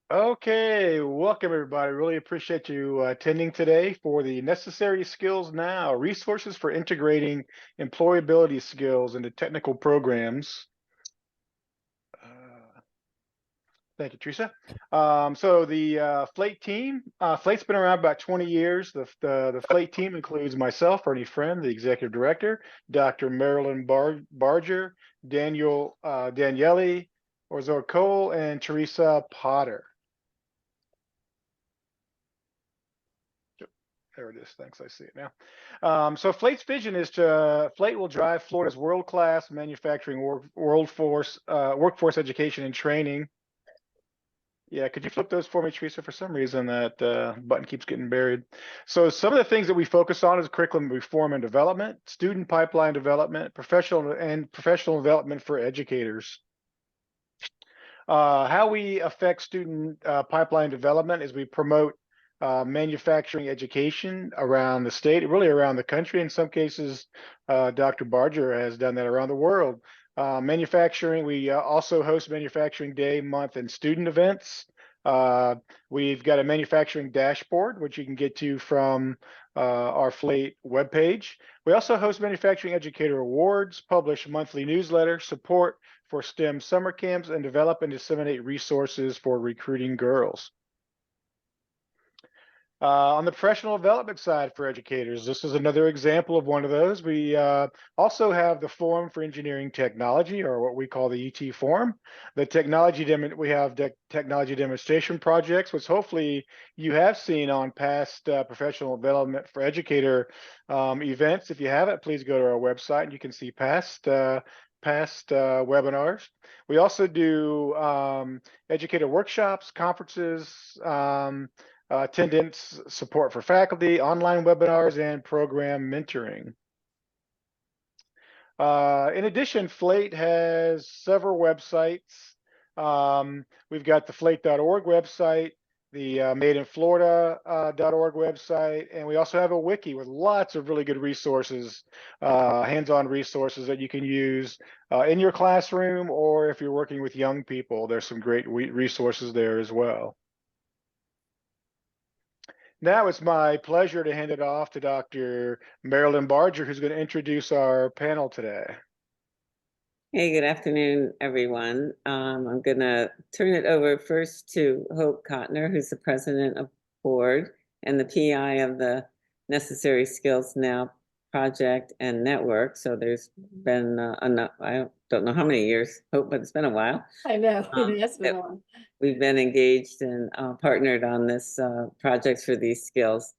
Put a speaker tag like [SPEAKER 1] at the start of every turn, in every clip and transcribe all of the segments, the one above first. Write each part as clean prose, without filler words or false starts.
[SPEAKER 1] Okay, welcome everybody. Really appreciate you attending today for the Necessary Skills Now, resources for integrating employability skills into technical programs. Uh, Thank you, Teresa. So the FLATE team, FLATE's been around about 20 years. The FLATE team includes myself, Ernie Friend, the executive director, Dr. Marilyn Barger, Daniele Orzor Cole, and Teresa Potter. There it is. Thanks. I see it now. So FLATE's vision is to FLATE will drive Florida's world-class manufacturing workforce education and training. Yeah, could you flip those for me, Teresa? For some reason, that button keeps getting buried. So some of the things that we focus on is curriculum reform and development, student pipeline development, professional development for educators. How we affect student pipeline development is we promote manufacturing education around the state, really around the country. In some cases, Dr. Barger has done that around the world. Manufacturing, we also host Manufacturing Day, Month, and student events. We've got a manufacturing dashboard, which you can get to from our FLATE webpage. We also host Manufacturing Educator Awards, publish monthly newsletter, support for STEM summer camps, and develop and disseminate resources for recruiting girls. On the professional development side for educators, this is another example of one of those. We also have the Forum for Engineering Technology, or what we call the ET Forum. We have technology demonstration projects, which hopefully you have seen on past professional development for educator events. If you haven't, please go to our website and you can see past webinars. We also do educator workshops, conferences, attendance support for faculty, online webinars, and program mentoring. In addition, FLATE has several websites. We've got the FLATE.org website, the madeinflorida.org website, and we also have a wiki with lots of really good resources, hands-on resources that you can use in your classroom, or if you're working with young people, there's some great resources there as well. Now it's my pleasure to hand it off to Dr. Marilyn Barger, who's going to introduce our panel today.
[SPEAKER 2] Hey, good afternoon, everyone. I'm going to turn it over first to Hope Kottner, who's the president of board and the PI of the Necessary Skills Now project and network. So there's been I don't know how many years, Hope, but it's been a while.
[SPEAKER 3] I know, it has been a while.
[SPEAKER 2] We've been engaged and partnered on this project for these skills.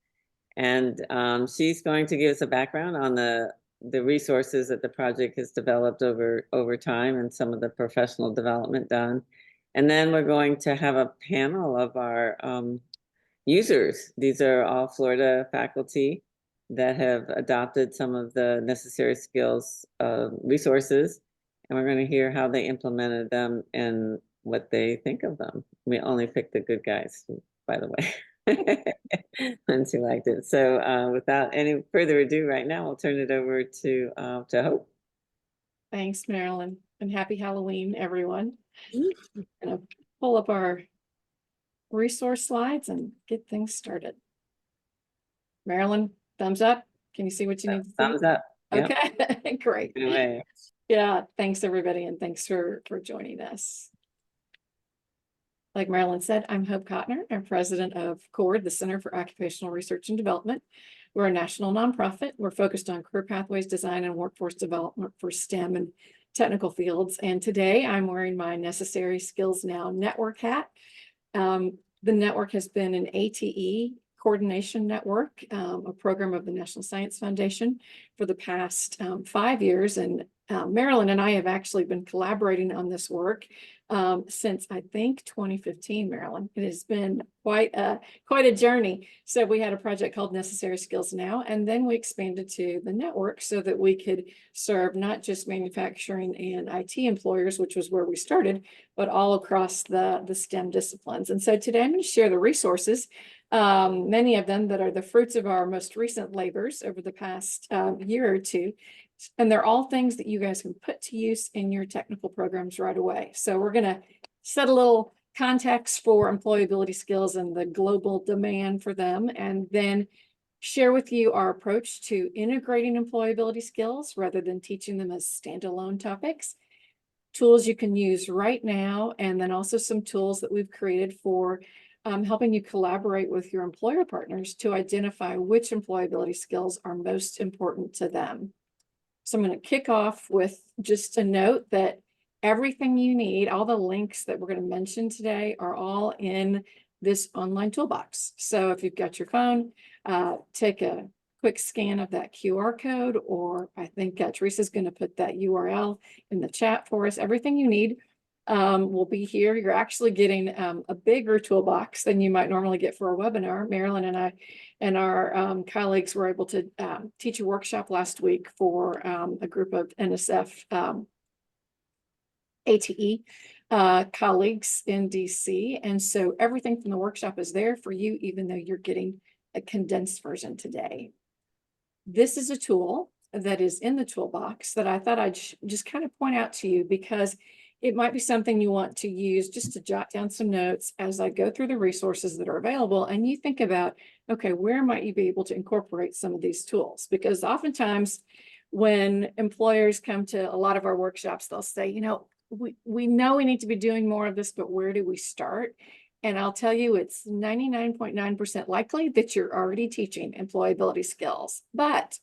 [SPEAKER 2] And she's going to give us a background on the resources that the project has developed over time and some of the professional development done. And then we're going to have a panel of our users. These are all Florida faculty that have adopted some of the necessary skills resources. And we're going to hear how they implemented them and what they think of them. We only picked the good guys, by the way. Ones who liked it. So without any further ado, right now, I'll turn it over to Hope.
[SPEAKER 3] Thanks, Marilyn, and happy Halloween, everyone. I'm gonna pull up our resource slides and get things started. Marilyn, thumbs up. Can you see what you need to see?
[SPEAKER 2] Thumbs up. Yep.
[SPEAKER 3] Okay, great.
[SPEAKER 2] Anyway.
[SPEAKER 3] Yeah, thanks everybody, and thanks for joining us. Like Marilyn said, I'm Hope Kottner. I'm president of CORD, the Center for Occupational Research and Development. We're a national nonprofit. We're focused on career pathways design and workforce development for STEM and technical fields. And today I'm wearing my Necessary Skills Now network hat. The network has been an ATE coordination network, a program of the National Science Foundation for the past 5 years. And Marilyn and I have actually been collaborating on this work since I think 2015, Marilyn. It has been quite a journey. So we had a project called Necessary Skills Now, and then we expanded to the network so that we could serve not just manufacturing and IT employers, which was where we started, but all across the STEM disciplines. And so today I'm going to share the resources, many of them that are the fruits of our most recent labors over the past year or two. And they're all things that you guys can put to use in your technical programs right away. So we're going to set a little context for employability skills and the global demand for them, and then share with you our approach to integrating employability skills rather than teaching them as standalone topics, tools you can use right now, and then also some tools that we've created for helping you collaborate with your employer partners to identify which employability skills are most important to them. So I'm going to kick off with just a note that everything you need, all the links that we're going to mention today, are all in this online toolbox. So if you've got your phone, take a quick scan of that QR code, or I think Teresa's going to put that URL in the chat for us. Everything you need will be here. You're actually getting a bigger toolbox than you might normally get for a webinar. Marilyn and I and our colleagues were able to teach a workshop last week for a group of NSF ATE colleagues in DC. And so everything from the workshop is there for you, even though you're getting a condensed version today. This is a tool that is in the toolbox that I thought I'd just kind of point out to you, because it might be something you want to use just to jot down some notes as I go through the resources that are available, and you think about, okay, where might you be able to incorporate some of these tools? Because oftentimes when employers come to a lot of our workshops, they'll say, you know, we know we need to be doing more of this, but where do we start? And I'll tell you, it's 99.9% likely that you're already teaching employability skills, but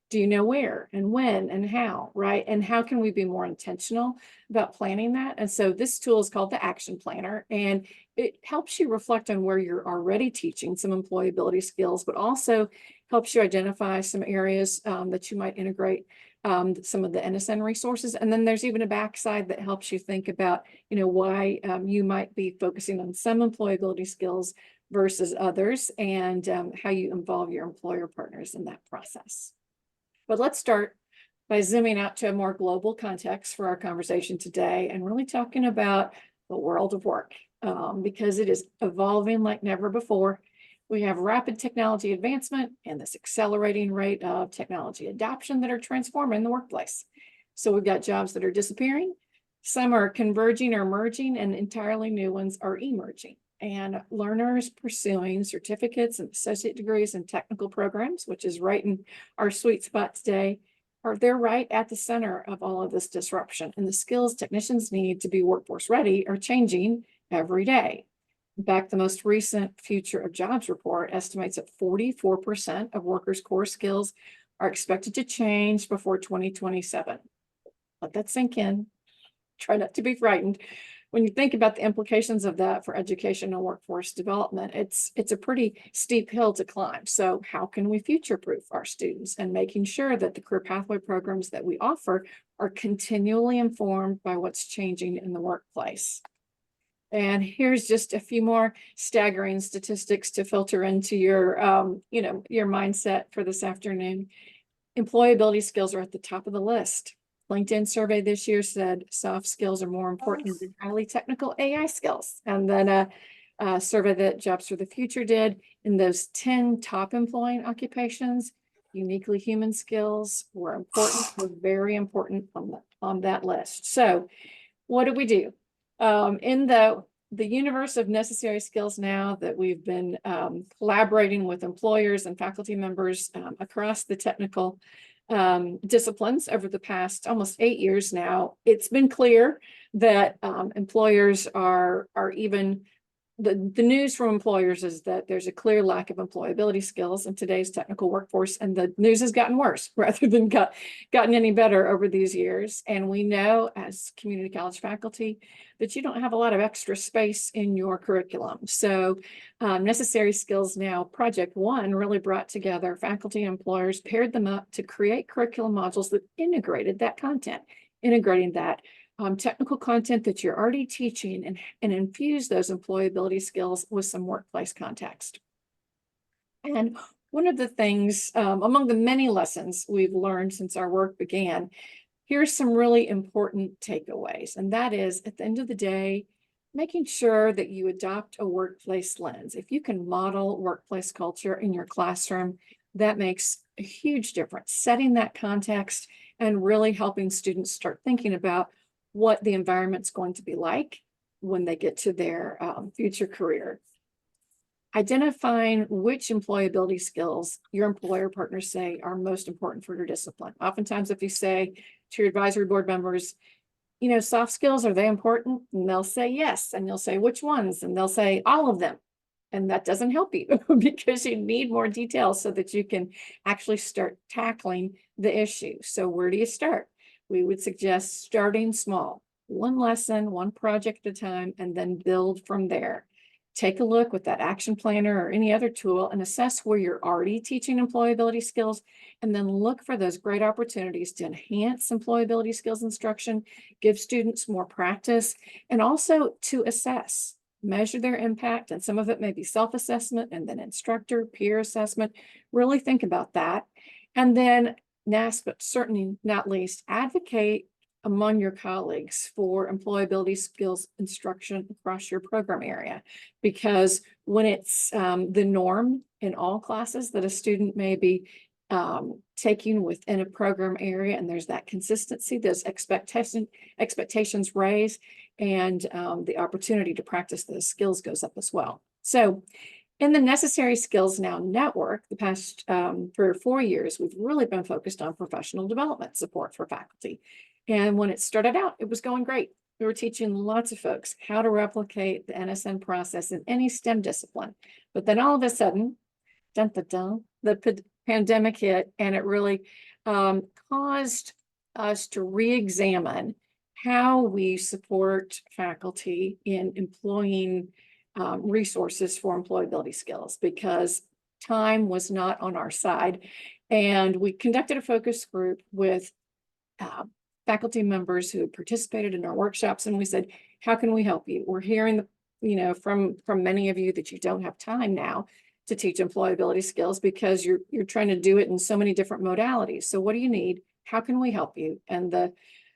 [SPEAKER 3] do you know where and when and how, right? And how can we be more intentional about planning that? And so this tool is called the Action Planner, and it helps you reflect on where you're already teaching some employability skills, but also helps you identify some areas that you might integrate some of the NSN resources. And then there's even a backside that helps you think about, you know, why you might be focusing on some employability skills versus others, and how you involve your employer partners in that process. But let's start by zooming out to a more global context for our conversation today, and really talking about the world of work, because it is evolving like never before. We have rapid technology advancement and this accelerating rate of technology adoption that are transforming the workplace. So we've got jobs that are disappearing, some are converging or merging, and entirely new ones are emerging. And learners pursuing certificates and associate degrees in technical programs, which is right in our sweet spot today, they're right at the center of all of this disruption. And the skills technicians need to be workforce ready are changing every day. In fact, the most recent Future of Jobs report estimates that 44% of workers' core skills are expected to change before 2027. Let that sink in. Try not to be frightened. When you think about the implications of that for education and workforce development, it's a pretty steep hill to climb. So how can we future-proof our students, and making sure that the career pathway programs that we offer are continually informed by what's changing in the workplace? And here's just a few more staggering statistics to filter into your, your mindset for this afternoon. Employability skills are at the top of the list. LinkedIn survey this year said soft skills are more important than highly technical AI skills. And then a survey that Jobs for the Future did, in those 10 top employing occupations, uniquely human skills were important, were very important on that list. So what do we do? In the universe of necessary skills now that we've been collaborating with employers and faculty members across the technical disciplines over the past almost 8 years now, it's been clear that employers are even, the news from employers is that there's a clear lack of employability skills in today's technical workforce, and the news has gotten worse rather than gotten any better over these years. And we know as community college faculty that you don't have a lot of extra space in your curriculum. So Necessary Skills Now Project 1 really brought together faculty and employers, paired them up to create curriculum modules that integrated that content, integrating that technical content that you're already teaching, and infuse those employability skills with some workplace context. And one of the things, among the many lessons we've learned since our work began, here's some really important takeaways. And that is, at the end of the day, making sure that you adopt a workplace lens. If you can model workplace culture in your classroom, that makes a huge difference, setting that context and really helping students start thinking about what the environment's going to be like, when they get to their future career. Identifying which employability skills your employer partners say are most important for your discipline. Oftentimes, if you say to your advisory board members, you know, soft skills, are they important? And they'll say yes. And you'll say, which ones? And they'll say all of them. And that doesn't help you because you need more details so that you can actually start tackling the issue. So where do you start? We would suggest starting small, one lesson, one project at a time, and then build from there. Take a look with that action planner or any other tool and assess where you're already teaching employability skills, and then look for those great opportunities to enhance employability skills instruction, give students more practice, and also to assess, measure their impact. And some of it may be self-assessment and then instructor, peer assessment. Really think about that. And then last but certainly not least, advocate among your colleagues for employability skills instruction across your program area. Because when it's the norm in all classes that a student may be taking within a program area, and there's that consistency, those expectations raise, and the opportunity to practice those skills goes up as well. So in the Necessary Skills Now network, the past 3 or 4 years, we've really been focused on professional development support for faculty. And when it started out, it was going great. We were teaching lots of folks how to replicate the NSN process in any STEM discipline. But then all of a sudden, the pandemic hit, and it really caused us to re-examine how we support faculty in employing resources for employability skills, because time was not on our side. And we conducted a focus group with faculty members who had participated in our workshops, and we said, how can we help you? We're hearing, from many of you that you don't have time now to teach employability skills because you're trying to do it in so many different modalities. So what do you need? How can we help you? And the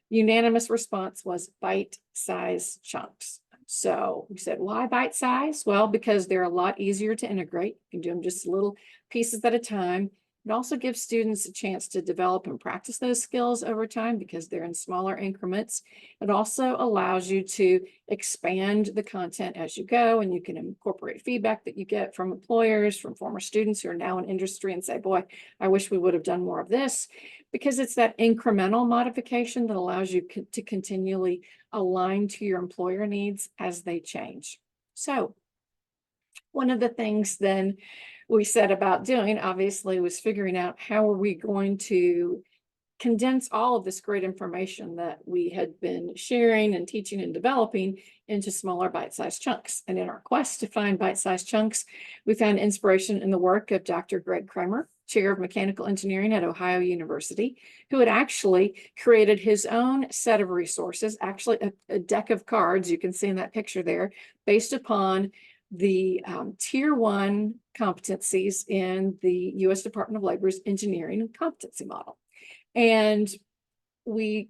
[SPEAKER 3] unanimous response was bite-sized chunks. So we said, why bite size? Well, because they're a lot easier to integrate. You can do them just little pieces at a time. It also gives students a chance to develop and practice those skills over time because they're in smaller increments. It also allows you to expand the content as you go, and you can incorporate feedback that you get from employers, from former students who are now in industry, and say, boy, I wish we would have done more of this, because it's that incremental modification that allows you to continually align to your employer needs as they change. So one of the things then we set about doing, obviously, was figuring out how are we going to condense all of this great information that we had been sharing and teaching and developing into smaller bite-sized chunks. And in our quest to find bite-sized chunks, we found inspiration in the work of Dr. Greg Kramer, chair of mechanical engineering at Ohio University, who had actually created his own set of resources, actually a deck of cards, you can see in that picture there, based upon the Tier 1 competencies in the U.S. Department of Labor's engineering competency model. And we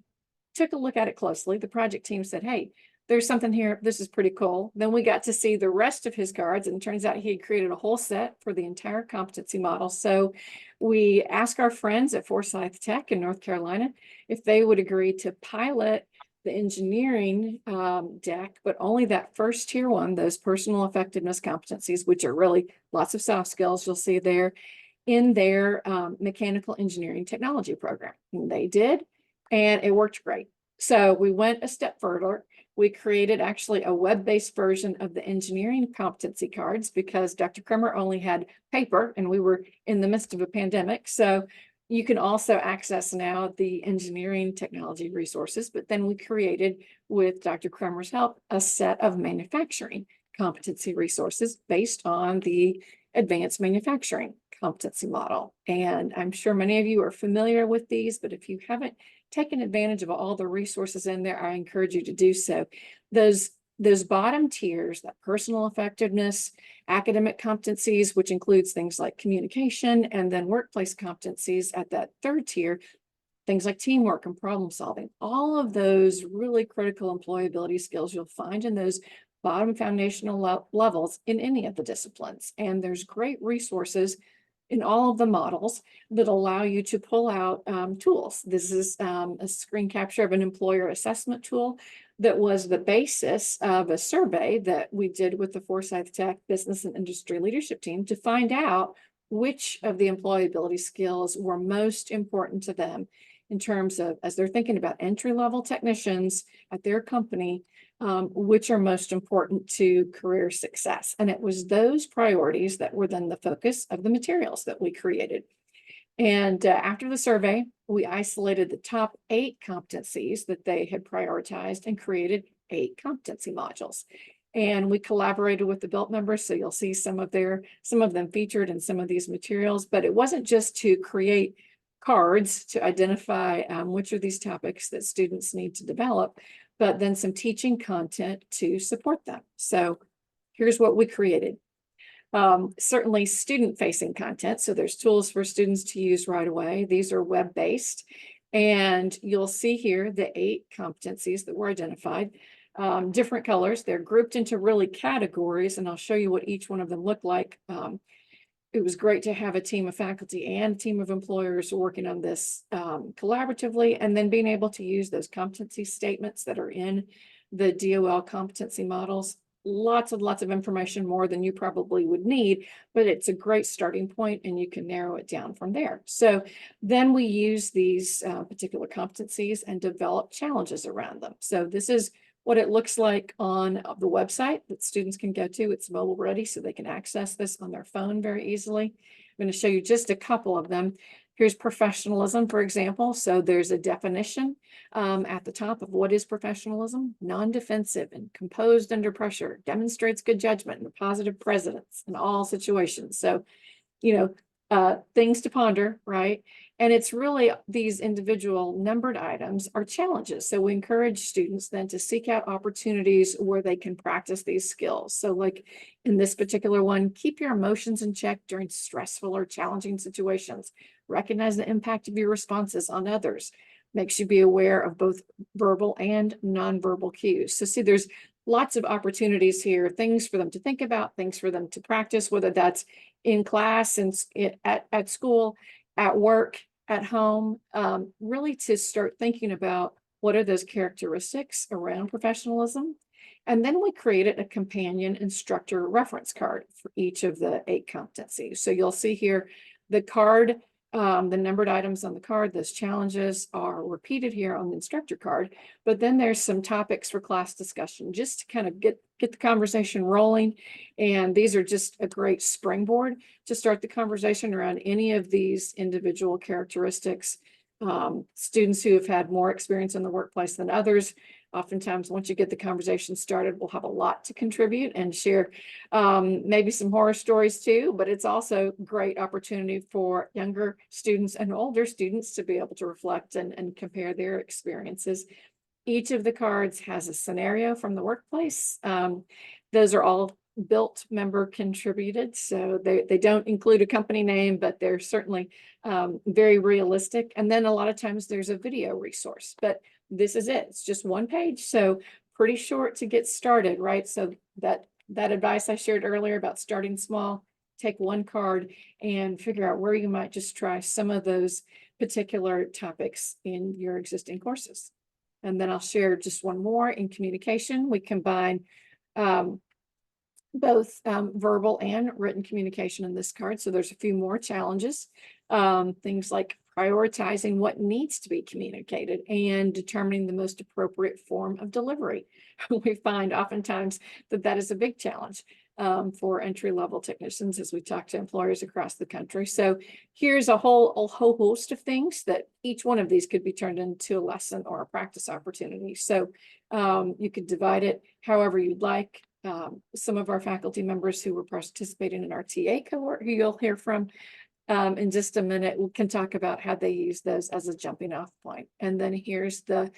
[SPEAKER 3] took a look at it closely. The project team said, hey, there's something here. This is pretty cool. Then we got to see the rest of his cards, and it turns out he had created a whole set for the entire competency model. So we asked our friends at Forsyth Tech in North Carolina if they would agree to pilot the engineering deck, but only that first Tier 1, those personal effectiveness competencies, which are really lots of soft skills you'll see there, in their mechanical engineering technology program. And they did, and it worked great. So we went a step further. We created actually a web-based version of the engineering competency cards because Dr. Kramer only had paper and we were in the midst of a pandemic. So you can also access now the engineering technology resources, but then we created, with Dr. Kramer's help, a set of manufacturing competency resources based on the advanced manufacturing competency model. And I'm sure many of you are familiar with these, but if you haven't taken advantage of all the resources in there, I encourage you to do so. Those bottom tiers, that personal effectiveness, academic competencies, which includes things like communication, and then workplace competencies at that third tier, things like teamwork and problem solving, all of those really critical employability skills you'll find in those bottom foundational levels in any of the disciplines. And there's great resources in all of the models that allow you to pull out tools. This is a screen capture of an employer assessment tool that was the basis of a survey that we did with the Forsyth Tech Business and Industry Leadership Team to find out which of the employability skills were most important to them in terms of, as they're thinking about entry-level technicians at their company, which are most important to career success. And it was those priorities that were then the focus of the materials that we created. And after the survey, we isolated the top 8 competencies that they had prioritized and created 8 competency modules. And we collaborated with the BILT members, so you'll see some of them featured in some of these materials. But it wasn't just to create cards to identify which of these topics that students need to develop, but then some teaching content to support them. So here's what we created. Certainly student-facing content. So there's tools for students to use right away. These are web-based. And you'll see here the 8 competencies that were identified. Different colors. They're grouped into really categories, and I'll show you what each one of them look like. It was great to have a team of faculty and a team of employers working on this collaboratively, and then being able to use those competency statements that are in the DOL competency models. Lots of information, more than you probably would need, but it's a great starting point and you can narrow it down from there. So then we use these particular competencies and develop challenges around them. So this is what it looks like on the website that students can go to. It's mobile ready, so they can access this on their phone very easily. I'm going to show you just a couple of them. Here's professionalism, for example. So there's a definition at the top of what is professionalism: non-defensive and composed under pressure, demonstrates good judgment and a positive presence in all situations. So, things to ponder, right? And it's really, these individual numbered items are challenges. So we encourage students then to seek out opportunities where they can practice these skills. So like in this particular one, keep your emotions in check during stressful or challenging situations. Recognize the impact of your responses on others. Makes you be aware of both verbal and nonverbal cues. So see, there's lots of opportunities here, things for them to think about, things for them to practice, whether that's in class and at school, at work, at home, really to start thinking about what are those characteristics around professionalism. And then we created a companion instructor reference card for each of the 8 competencies. So you'll see here the card, the numbered items on the card, those challenges are repeated here on the instructor card, but then there's some topics for class discussion just to kind of get the conversation rolling. And these are just a great springboard to start the conversation around any of these individual characteristics. Students who have had more experience in the workplace than others, oftentimes once you get the conversation started, we'll have a lot to contribute and share maybe some horror stories too, but it's also a great opportunity for younger students and older students to be able to reflect and compare their experiences. Each of the cards has a scenario from the workplace. Those are all BILT member contributed, so they don't include a company name, but they're certainly very realistic. And then a lot of times there's a video resource, but this is it. It's just one page, so pretty short to get started, right? So that advice I shared earlier about starting small, take one card and figure out where you might just try some of those particular topics in your existing courses. And then I'll share just one more in communication. We combine both verbal and written communication in this card. So there's a few more challenges, things like prioritizing what needs to be communicated and determining the most appropriate form of delivery. We find oftentimes that is a big challenge for entry-level technicians as we talk to employers across the country. So here's a whole host of things that each one of these could be turned into a lesson or a practice opportunity. So you could divide it however you'd like. Some of our faculty members who were participating in our TA cohort, who you'll hear from in just a minute, we can talk about how they use those as a jumping off point. And then here's the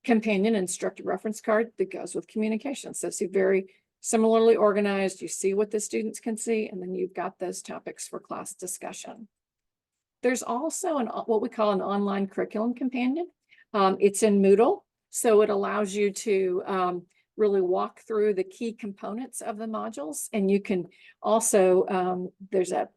[SPEAKER 3] companion instructor reference card that goes with communication. So see, very similarly organized. You see what the students can see, and then you've got those topics for class discussion. There's also what we call an online curriculum companion. It's in Moodle, so it allows you to really walk through the key components of the modules. And you can also, there's a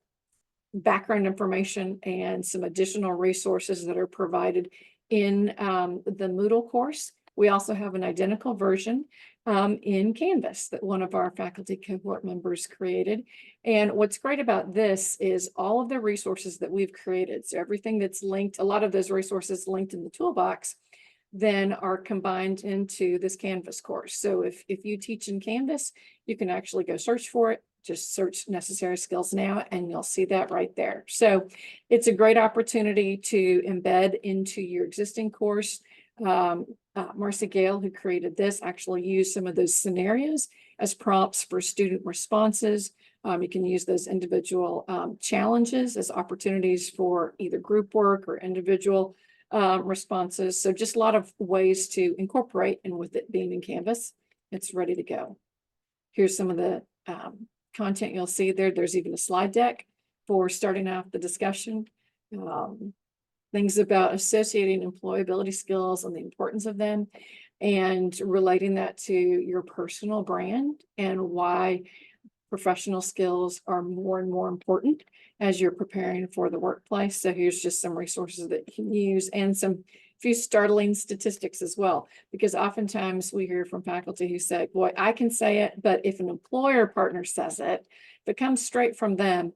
[SPEAKER 3] background information and some additional resources that are provided in the Moodle course We also have an identical version in Canvas that one of our faculty cohort members created. And what's great about this is all of the resources that we've created. So everything that's linked, a lot of those resources linked in the toolbox, then are combined into this Canvas course. So if you teach in Canvas, you can actually go search for it. Just search necessary skills now, and you'll see that right there. So it's a great opportunity to embed into your existing course. Marcy Gale, who created this, actually used some of those scenarios as prompts for student responses. You can use those individual challenges as opportunities for either group work or individual responses. So just a lot of ways to incorporate, and with it being in Canvas, it's ready to go. Here's some of the content you'll see there. There's even a slide deck for starting off the discussion. Things about associating employability skills and the importance of them, and relating that to your personal brand and why professional skills are more and more important as you're preparing for the workplace. So here's just some resources that you can use, and some few startling statistics as well, because oftentimes we hear from faculty who say, boy, I can say it, but if an employer partner says it, if it comes straight from them,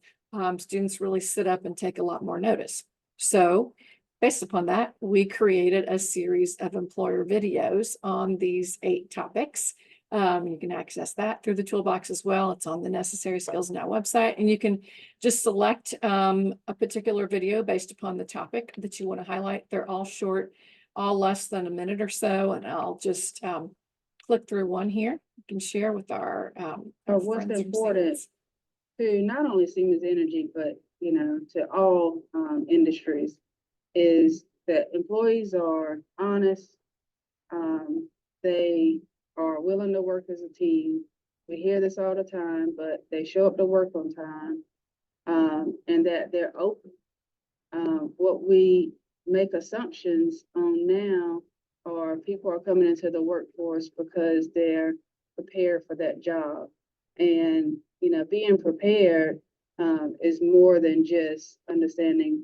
[SPEAKER 3] students really sit up and take a lot more notice. So based upon that, we created a series of employer videos on these 8 topics. You can access that through the toolbox as well. It's on the Necessary Skills Now website, and you can just select a particular video based upon the topic that you want to highlight. They're all short, all less than a minute or so, and I'll just click through one here. You can share with our
[SPEAKER 4] what's
[SPEAKER 3] friends
[SPEAKER 4] important to not only Siemens Energy, but to all industries, is that employees are honest. They are willing to work as a team. We hear this all the time, but they show up to work on time, and that they're open. What we make assumptions on now are people are coming into the workforce because they're prepared for that job. And, being prepared is more than just understanding,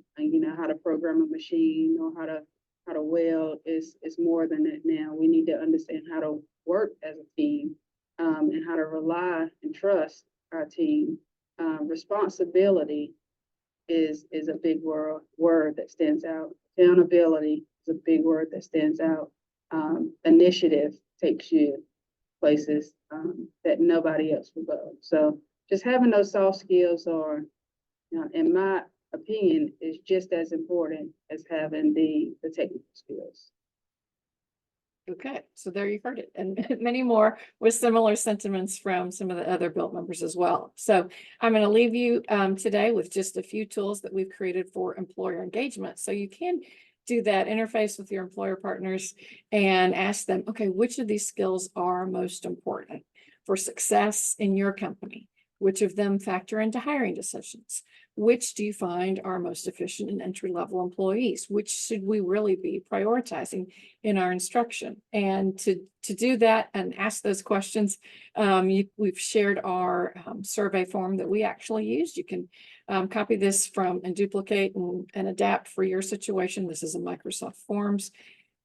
[SPEAKER 4] how to program a machine or how to weld. Is more than that now. We need to understand how to work as a team, and how to rely and trust our team. Responsibility is a big word that stands out. Accountability is a big word that stands out. Initiative takes you places that nobody else will go. So just having those soft skills are, in my opinion, is just as important as having the technical skills.
[SPEAKER 3] Okay, so there you heard it, and many more with similar sentiments from some of the other Built members as well. So I'm going to leave you today with just a few tools that we've created for employer engagement. So you can do that interface with your employer partners and ask them, okay, which of these skills are most important for success in your company? Which of them factor into hiring decisions? Which do you find are most efficient in entry-level employees? Which should we really be prioritizing in our instruction? And to do that and ask those questions, we've shared our survey form that we actually used. You can copy this from and duplicate and adapt for your situation. This is a Microsoft Forms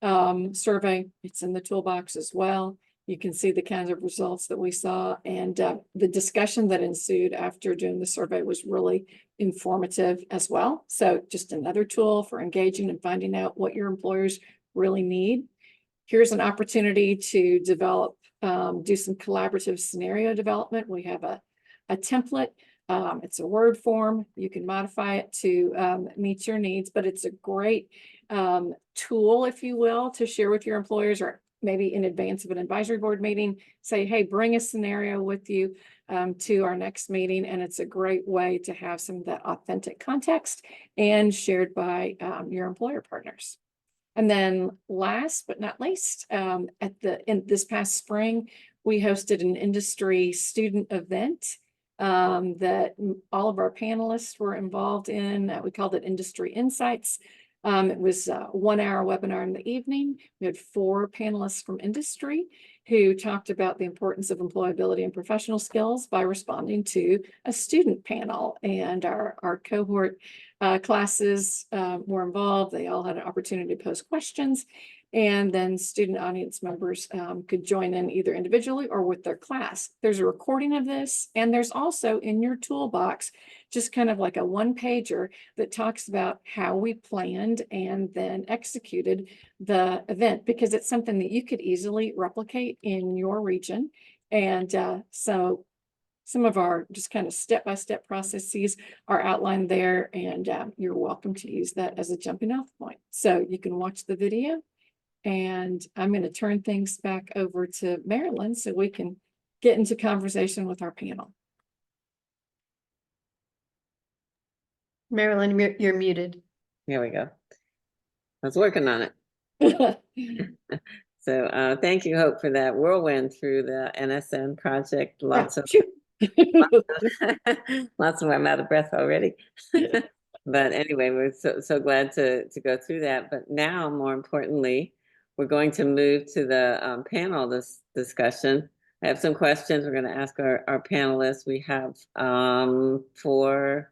[SPEAKER 3] survey. It's in the toolbox as well. You can see the kinds of results that we saw, and the discussion that ensued after doing the survey was really informative as well. So just another tool for engaging and finding out what your employers really need. Here's an opportunity to develop, do some collaborative scenario development. We have a template. It's a Word form. You can modify it to meet your needs, but it's a great tool, if you will, to share with your employers, or maybe in advance of an advisory board meeting, say, hey, bring a scenario with you to our next meeting. And it's a great way to have some of that authentic context and shared by your employer partners. And then last but not least, in this past spring, we hosted an industry student event that all of our panelists were involved in. We called it Industry Insights. It was a 1-hour webinar in the evening. We had 4 panelists from industry who talked about the importance of employability and professional skills by responding to a student panel. And our cohort classes were involved. They all had an opportunity to pose questions. And then student audience members could join in either individually or with their class. There's a recording of this, and there's also in your toolbox just kind of like a one-pager that talks about how we planned and then executed the event, because it's something that you could easily replicate in your region. And so some of our just kind of step-by-step processes are outlined there, and you're welcome to use that as a jumping off point. So you can watch the video. And I'm going to turn things back over to Marilyn so we can get into conversation with our panel.
[SPEAKER 5] Marilyn, you're muted.
[SPEAKER 2] Here we go. I was working on it. So thank you, Hope, for that whirlwind through the NSN project. Lots of lots of I'm out of breath already. But anyway, we're so glad to go through that. But now, more importantly, we're going to move to the panel discussion. I have some questions we're going to ask our panelists. We have 4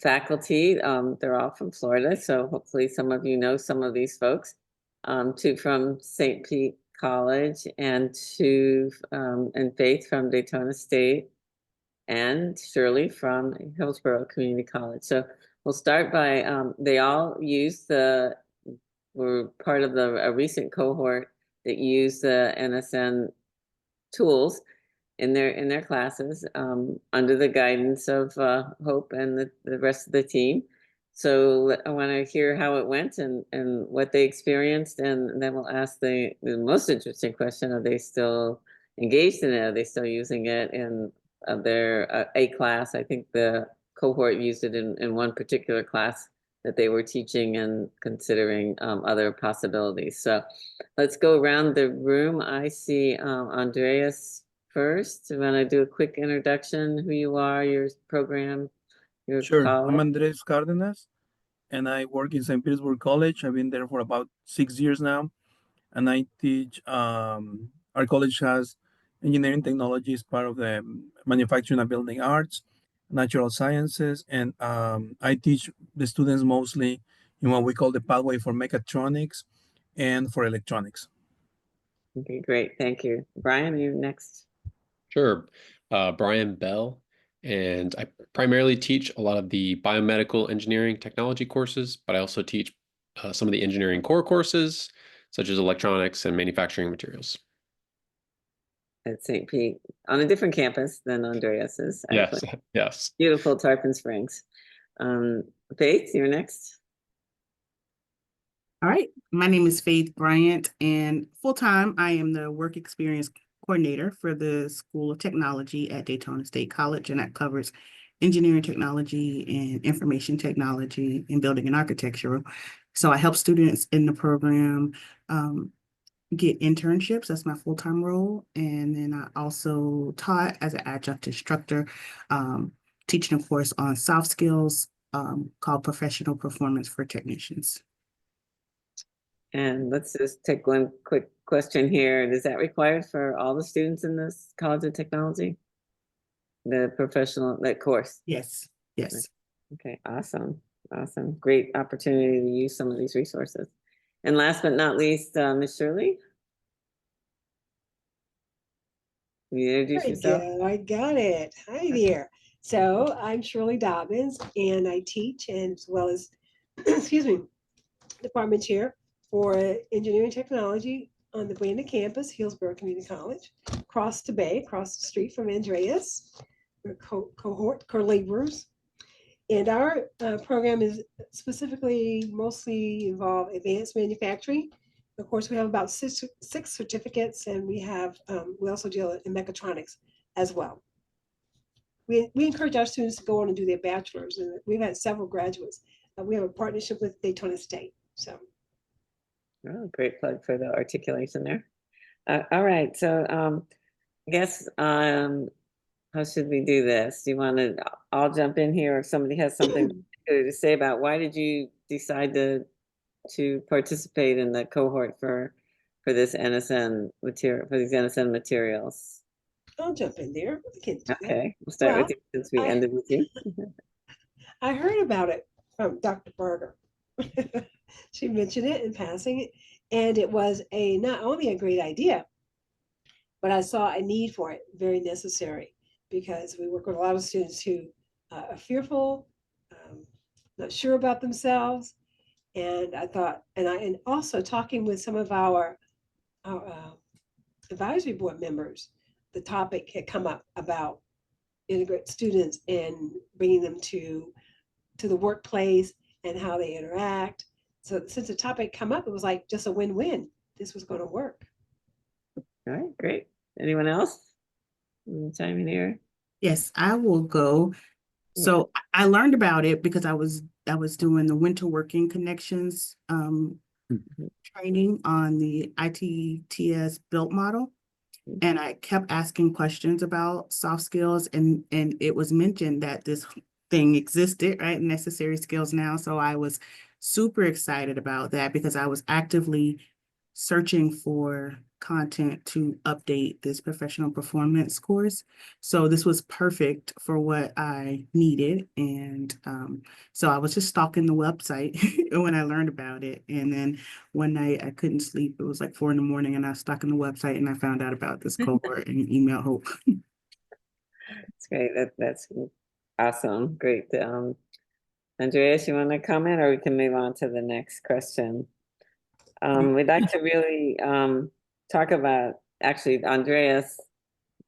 [SPEAKER 2] faculty. They're all from Florida, so hopefully some of you know some of these folks. 2 from St. Pete College, and 2 and Faith from Daytona State, and Shirley from Hillsborough Community College. So we'll start by they all were part of a recent cohort that used the NSN tools in their classes under the guidance of Hope and the rest of the team. So I want to hear how it went and what they experienced, and then we'll ask the most interesting question: are they still engaged in it? Are they still using it in their A class? I think the cohort used it in one particular class that they were teaching and considering other possibilities. So let's go around the room. I see Andreas first. You want to do a quick introduction, who you are, your program, your
[SPEAKER 6] Sure.
[SPEAKER 2] college?
[SPEAKER 6] I'm Andres Cardenas, and I work in St. Petersburg College. I've been there for about 6 years now, and I teach. Our college has engineering technology as part of the manufacturing and building arts, natural sciences, and I teach the students mostly in what we call the pathway for mechatronics and for electronics.
[SPEAKER 2] Okay, great. Thank you. Brian, you next.
[SPEAKER 7] Sure. Brian Bell, and I primarily teach a lot of the biomedical engineering technology courses, but I also teach some of the engineering core courses, such as electronics and manufacturing materials.
[SPEAKER 2] At St. Pete, on a different campus than Andreas's.
[SPEAKER 7] Yes,
[SPEAKER 2] Actually.
[SPEAKER 7] yes.
[SPEAKER 2] Beautiful Tarpon Springs. Faith, you're next.
[SPEAKER 8] All right, my name is Faith Bryant, and full-time I am the work experience coordinator for the School of Technology at Daytona State College, and that covers engineering technology and information technology and building and architecture. So I help students in the program get internships. That's my full-time role. And then I also taught as an adjunct instructor, teaching a course on soft skills called Professional Performance for Technicians.
[SPEAKER 2] And let's just take one quick question here. Is that required for all the students in this College of Technology? The professional, that course?
[SPEAKER 8] Yes, yes.
[SPEAKER 2] Okay, awesome. Awesome. Great opportunity to use some of these resources. And last but not least, Ms. Shirley. Can you introduce yourself?
[SPEAKER 9] There we go. I got it. Hi there. So I'm Shirley Dobbins, and I teach as well as, excuse me, department chair for engineering technology on the Brandon campus, Hillsborough Community College, across the bay, across the street from Andreas. We're cohort co-laborers. And our program is specifically mostly involved advanced manufacturing. Of course, we have about six certificates, and we also deal in mechatronics as well. We encourage our students to go on and do their bachelor's, and we've had several graduates. We have a partnership with Daytona State. So,
[SPEAKER 2] Oh, great plug for the articulation there. All right, so I guess how should we do this? Do you want to all jump in here, or if somebody has something to say about why did you decide to participate in the cohort for this NSN material, for these NSN materials?
[SPEAKER 9] I'll jump in there.
[SPEAKER 2] Okay, we'll start with you since we ended with you.
[SPEAKER 9] I heard about it from Dr. Berger. She mentioned it in passing, And it was not only a great idea, but I saw a need for it, very necessary, because we work with a lot of students who are fearful, not sure about themselves. And I thought, and also talking with some of our advisory board members, the topic had come up about integrate students and bringing them to the workplace and how they interact. So since the topic come up, it was like just a win-win. This was going to work.
[SPEAKER 2] All right, great. Anyone else? Chime in here.
[SPEAKER 8] Yes, I will go.
[SPEAKER 2] Yeah.
[SPEAKER 8] So I learned about it because I was doing the winter working connections training on the ITTS built model. And I kept asking questions about soft skills, and it was mentioned that this thing existed, right? Necessary skills now. So I was super excited about that because I was actively searching for content to update this professional performance course. So this was perfect for what I needed. And so I was just stalking the website when I learned about it. And then one night I couldn't sleep. It was like 4 a.m. and I was stalking the website and I found out about this cohort and emailed Hope.
[SPEAKER 2] That's great. That's awesome. Great. Andreas, you want to comment, or we can move on to the next question? We'd like to really talk about, actually, Andreas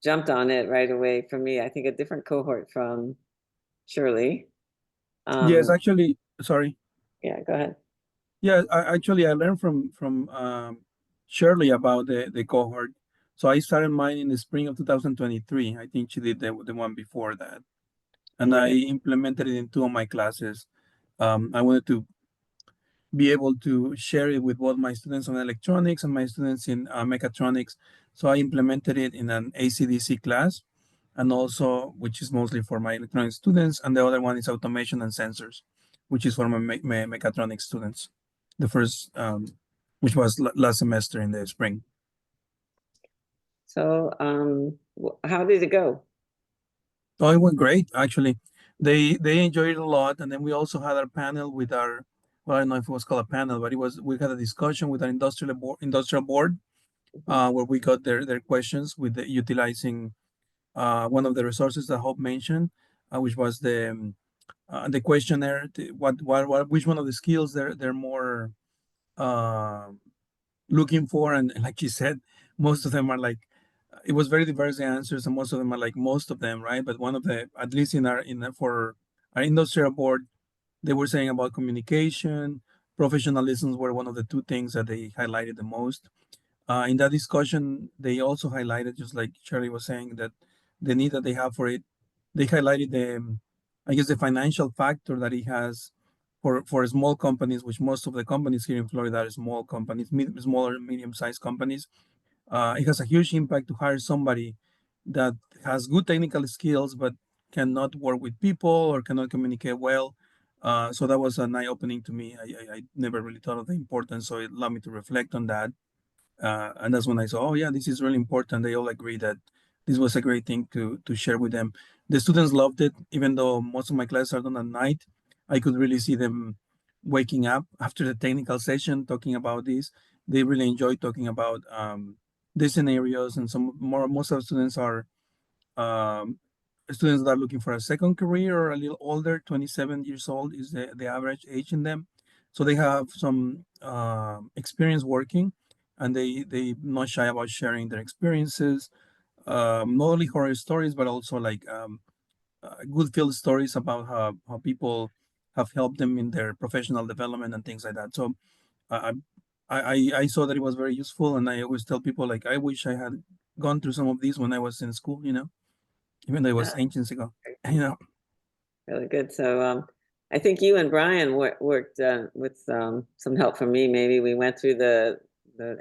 [SPEAKER 2] jumped on it right away for me. I think a different cohort from Shirley.
[SPEAKER 6] Yes, actually, sorry.
[SPEAKER 2] Yeah, go ahead.
[SPEAKER 6] Yeah, I learned from Shirley about the cohort. So I started mine in the spring of 2023. I think she did the one before that, and I
[SPEAKER 2] Right.
[SPEAKER 6] implemented it in 2 of my classes. I wanted to be able to share it with both my students on electronics and my students in mechatronics. So I implemented it in an ACDC class, and also, which is mostly for my electronics students, and the other one is automation and sensors, which is for my mechatronics students. The first, which was last semester in the spring.
[SPEAKER 2] So, how did it go?
[SPEAKER 6] Oh, it went great, actually. They enjoyed it a lot, and then we also had our panel with our, well, I don't know if it was called a panel, but we had a discussion with our industrial board, where we got their questions with utilizing one of the resources that Hope mentioned, which was the questionnaire. Which one of the skills they're more uh, looking for, and like you said, most of them are like, it was very diverse the answers, and most of them are like most of them, right? But one of the, at least for our industrial board, they were saying about communication, professionalism were one of the two things that they highlighted the most. In that discussion, they also highlighted, just like Shirley was saying, that the need that they have for it. They highlighted I guess, the financial factor that it has for small companies, which most of the companies here in Florida are small companies, smaller, medium-sized companies. It has a huge impact to hire somebody that has good technical skills but cannot work with people or cannot communicate well. So that was an eye-opening to me. I never really thought of the importance, so it allowed me to reflect on that. And that's when I saw, oh yeah, this is really important. They all agree that this was a great thing to share with them. The students loved it, even though most of my classes are done at night. I could really see them waking up after the technical session talking about this. They really enjoy talking about the scenarios, and most of the students are um, students that are looking for a second career or a little older. 27 years old is the average age in them, so they have some experience working, and they not shy about sharing their experiences, not only horror stories but also like good field stories about how people have helped them in their professional development and things like that. So uh, I saw that it was very useful, and I always tell people, like, I wish I had gone through some of these when I was in school, even though it was ancients ago.
[SPEAKER 2] Really good. So I think you and Brian worked with some help from me. Maybe we went through the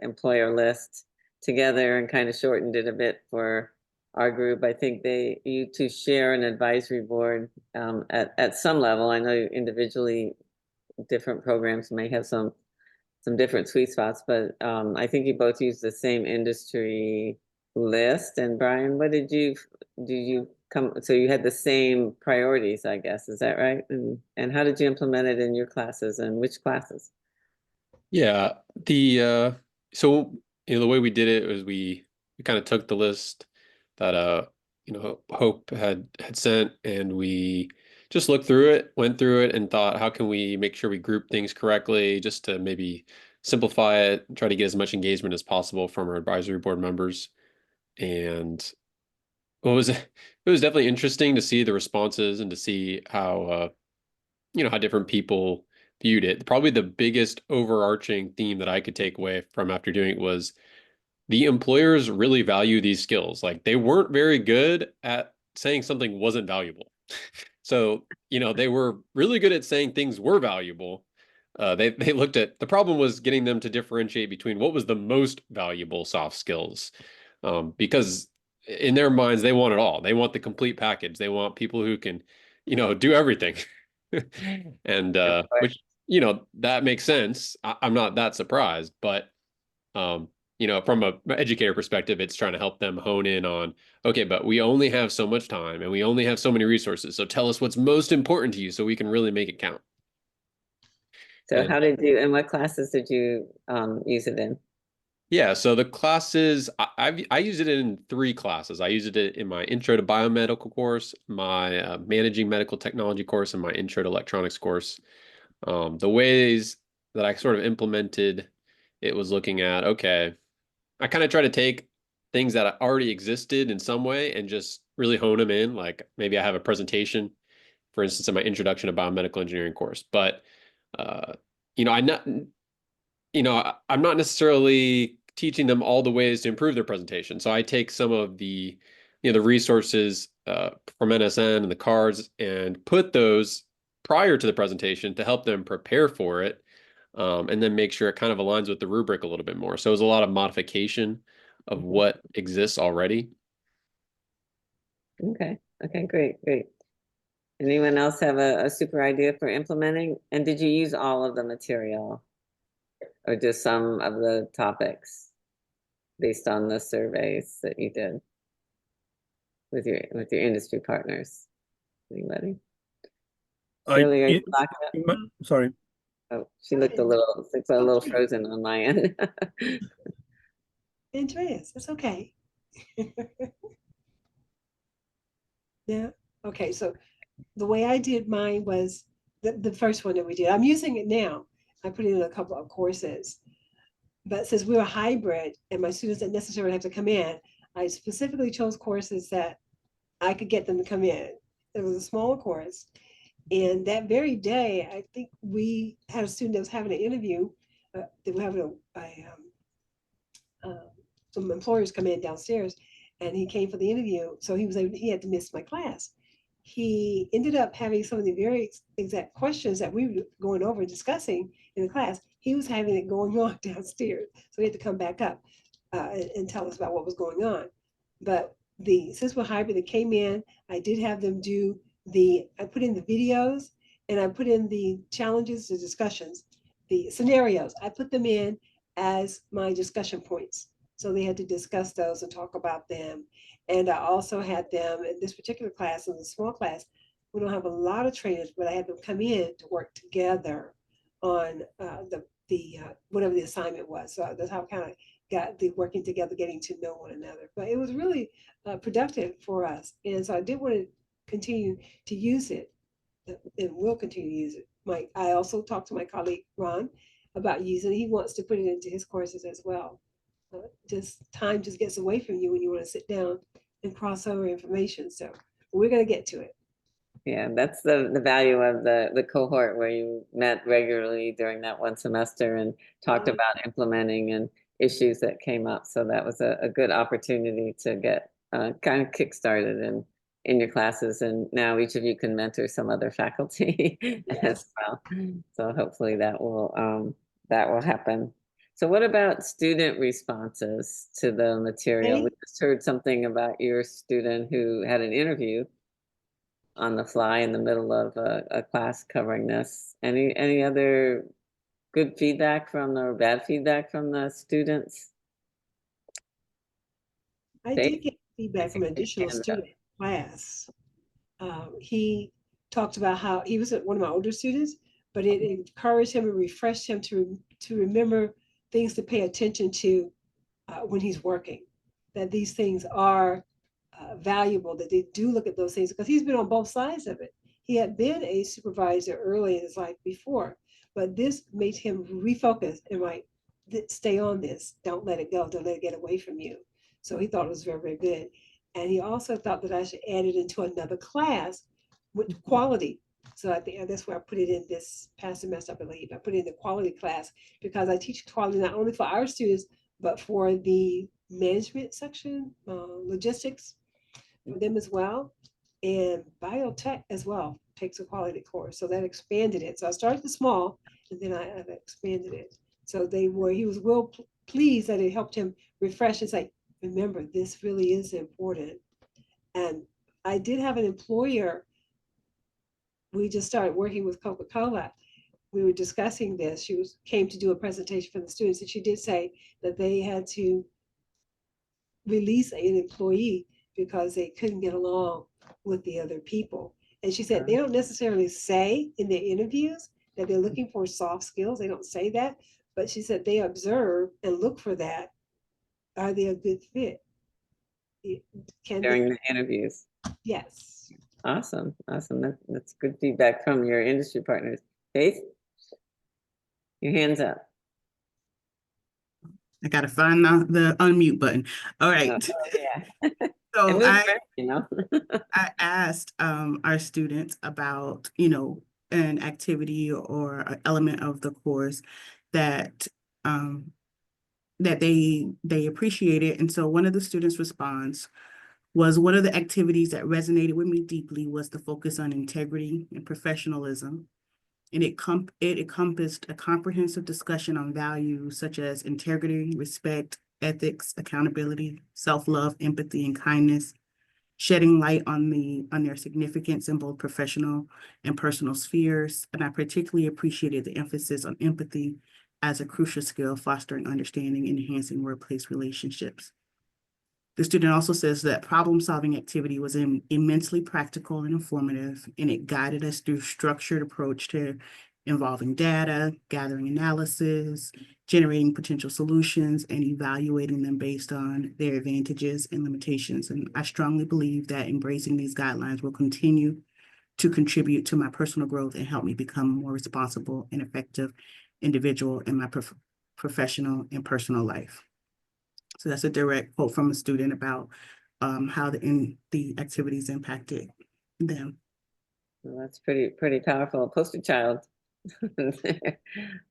[SPEAKER 2] employer list together and kind of shortened it a bit for our group. I think you two share an advisory board at some level. I know individually different programs may have some different sweet spots, but I think you both use the same industry list. And Brian, what did you come? So you had the same priorities, I guess. Is that right? And how did you implement it in your classes, and which classes?
[SPEAKER 7] Yeah, so the way we did it was we kind of took the list that Hope had sent, and we just looked through it, went through it, and thought, how can we make sure we group things correctly, just to maybe simplify it, try to get as much engagement as possible from our advisory board members. And it was definitely interesting to see the responses and to see how how different people viewed it. Probably the biggest overarching theme that I could take away from after doing it was the employers really value these skills. Like, they weren't very good at saying something wasn't valuable. So, they were really good at saying things were valuable. They looked at, the problem was getting them to differentiate between what was the most valuable soft skills. Because in their minds, they want it all. They want the complete package. They want people who can, do everything. And which, that makes sense. I'm not that surprised, but from an educator perspective, it's trying to help them hone in on, okay, but we only have so much time and we only have so many resources. So tell us what's most important to you so we can really make it count.
[SPEAKER 2] So
[SPEAKER 7] And
[SPEAKER 2] how did you, and what classes did you use it in?
[SPEAKER 7] yeah, so the classes, I used it in 3 classes. I used it in my Intro to Biomedical course, my Managing Medical Technology course, and my Intro to Electronics course. The ways that I sort of implemented it was looking at, okay, I kind of try to take things that already existed in some way and just really hone them in. Like, maybe I have a presentation, for instance, in my Introduction to Biomedical Engineering course, but I'm not necessarily teaching them all the ways to improve their presentation. So I take some of the resources from NSN and the cards and put those prior to the presentation to help them prepare for it, and then make sure it kind of aligns with the rubric a little bit more. So it was a lot of modification of what exists already.
[SPEAKER 2] Okay, great. Anyone else have a super idea for implementing? And did you use all of the material or just some of the topics based on the surveys that you did with your industry partners? Anybody? Shirley, are you locked up?
[SPEAKER 6] Sorry.
[SPEAKER 2] Oh, she looked a little frozen on my end.
[SPEAKER 9] Andreas, it's okay. Yeah. Okay. So the way I did mine was the first one that we did. I'm using it now. I put it in a couple of courses. But since we were hybrid and my students didn't necessarily have to come in, I specifically chose courses that I could get them to come in. It was a smaller course. And that very day, I think we had a student that was having an interview. They were having some employers come in downstairs, and he came for the interview. So he had to miss my class. He ended up having some of the very exact questions that we were going over discussing in the class. He was having it going on downstairs. So he had to come back up and tell us about what was going on. But since we're hybrid, they came in, I did have them do I put in the videos and I put in the challenges, the discussions, the scenarios. I put them in as my discussion points. So they had to discuss those and talk about them. And I also had them in this particular class, in the small class, we don't have a lot of trainers, but I had them come in to work together on whatever the assignment was. So that's how I kind of got the working together, getting to know one another. But it was really productive for us. And so I did want to continue to use it and will continue to use it. I also talked to my colleague, Ron, about using it. He wants to put it into his courses as well. Time just gets away from you when you want to sit down and cross over information. So we're going to get to it.
[SPEAKER 2] Yeah, that's the value of the cohort, where you met regularly during that one semester and talked about implementing and issues that came up. So that was a good opportunity to get kind of kickstarted in your classes. And now each of you can mentor some other faculty as well. So hopefully that will happen. So what about student responses to the material? We just heard something about your student who had an interview on the fly in the middle of a class covering this. Any other good feedback or bad feedback from the students?
[SPEAKER 9] I did get feedback from an additional student in class. He talked about how he was one of my older students, but it encouraged him and refreshed him to to remember things to pay attention to when he's working, that these things are valuable, that they do look at those things, because he's been on both sides of it. He had been a supervisor early in his life before, but this made him refocus and like, stay on this, don't let it go, don't let it get away from you. So he thought it was very, very good. And he also thought that I should add it into another class with quality. So I think that's where I put it in this past semester, I believe. I put it in the quality class because I teach quality not only for our students, but for the management section, logistics for them as well. And biotech as well takes a quality course. So that expanded it. So I started small and then I've expanded it. So he was well pleased that it helped him refresh and say, remember, this really is important. And I did have an employer. We just started working with Coca-Cola. We were discussing this. She came to do a presentation for the students, and she did say that they had to release an employee because they couldn't get along with the other people. And she said they don't necessarily say in their interviews that they're looking for soft skills. They don't say that, but she said they observe and look for that. Are they a good fit?
[SPEAKER 2] During the interviews.
[SPEAKER 9] Yes.
[SPEAKER 2] Awesome. That's good feedback from your industry partners. Faith, your hands up.
[SPEAKER 8] I gotta find the unmute button. All right.
[SPEAKER 2] Yeah.
[SPEAKER 8] So
[SPEAKER 2] I
[SPEAKER 8] I asked our students about, an activity or an element of the course that that they appreciated. And so one of the students' response was, one of the activities that resonated with me deeply was the focus on integrity and professionalism. And it encompassed a comprehensive discussion on values such as integrity, respect, ethics, accountability, self-love, empathy, and kindness, shedding light on their significance in both professional and personal spheres. And I particularly appreciated the emphasis on empathy as a crucial skill, fostering understanding and enhancing workplace relationships. The student also says that problem-solving activity was immensely practical and informative, and it guided us through structured approach to involving data, gathering analysis, generating potential solutions, and evaluating them based on their advantages and limitations. And I strongly believe that embracing these guidelines will continue to contribute to my personal growth and help me become a more responsible and effective individual in my professional and personal life. So that's a direct quote from a student about how the activities impacted them.
[SPEAKER 2] Well, that's pretty powerful. A poster child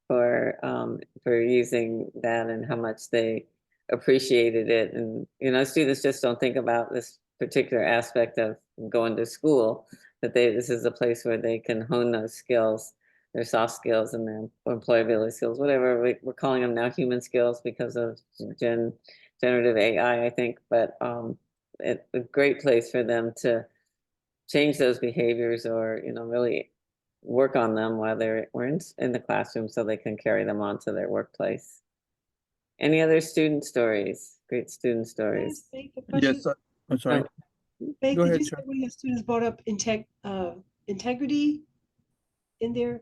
[SPEAKER 2] for using that and how much they appreciated it. And students just don't think about this particular aspect of going to school, that this is a place where they can hone those skills, their soft skills and their employability skills, whatever we're calling them now, human skills because of generative AI, I think. But it's a great place for them to change those behaviors or really work on them while we're in the classroom so they can carry them on to their workplace. Any other student stories? Great student stories.
[SPEAKER 6] Yes, I'm sorry.
[SPEAKER 9] Faith,
[SPEAKER 6] Go
[SPEAKER 9] did
[SPEAKER 6] ahead,
[SPEAKER 9] you say
[SPEAKER 6] Sharon.
[SPEAKER 9] one of your students brought up integrity in their